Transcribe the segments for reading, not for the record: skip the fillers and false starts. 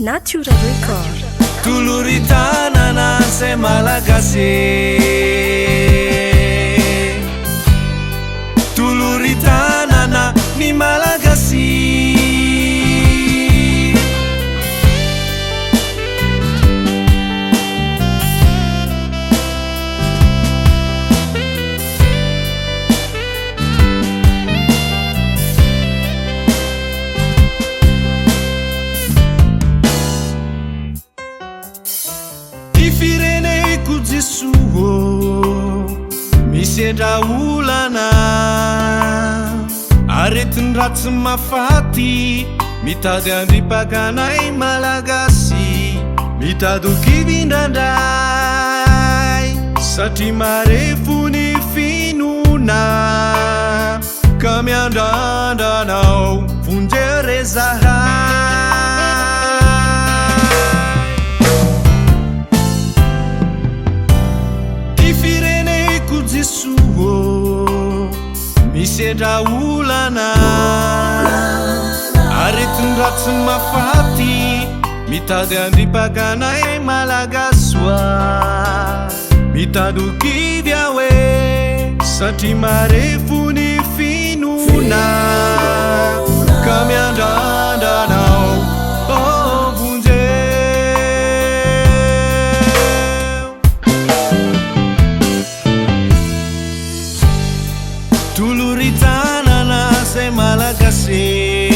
Natural Record. Tuluri tanana se Malagasy. Tuluri tanana ni Malagasy. Fireneko Jesuo misedra olana aretiny ratsy mafaty mitady andripakanay Malagasy mitady ho kivy indrandray satria marefo ny finoana ka miandrandranao vonjerezahay. Misedra olana aretiny ratsy mafaty mitady andripakanay Malagasy mitady ho kivy aho satria marefo ny finoana ka miandrandranao Tuluri tanana se Malagasy.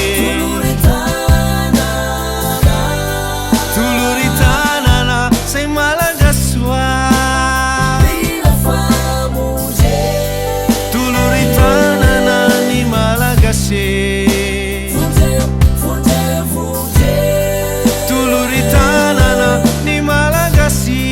Tuluri tanana se Malagasy. Tuluri tanana ni Malagasy. Tuluri tanana ni Malagasy.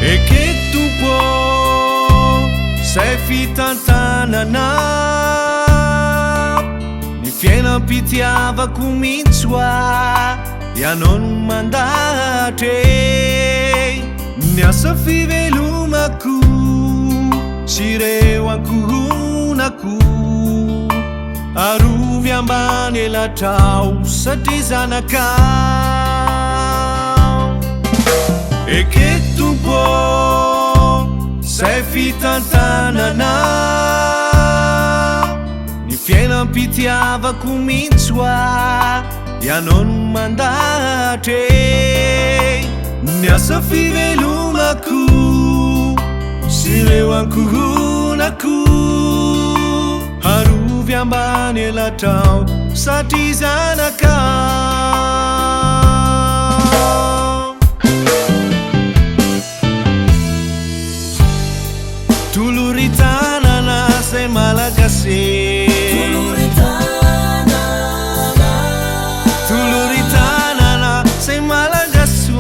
Eketo po say fitantanana ny fiainam-pitiavako mihitsy ianao no mandahatre ny asa fivelomako sy ireo ankohonako arovy ambany elatrao satria zanakao. Eketo po say fitantanana ny fiainam-pitiavako mihitsy ianao no mandahatre ny asa fivelomako sy ireo ankohonako arovy ambany elatrao satria zanakao. Tuluri tanana se Malagasy. Tuluri tanana se Malagasy.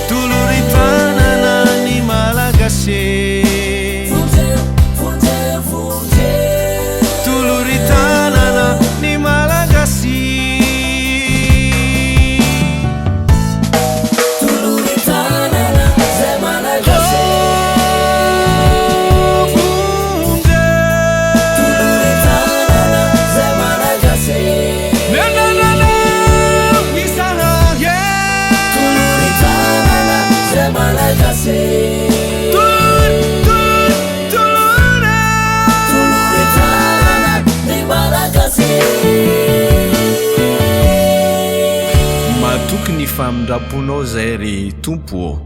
Tuluri tanana ni Malagasy. Tuluri tanana ni Malagasy. Matoky ny famindraponao zay ry tompo.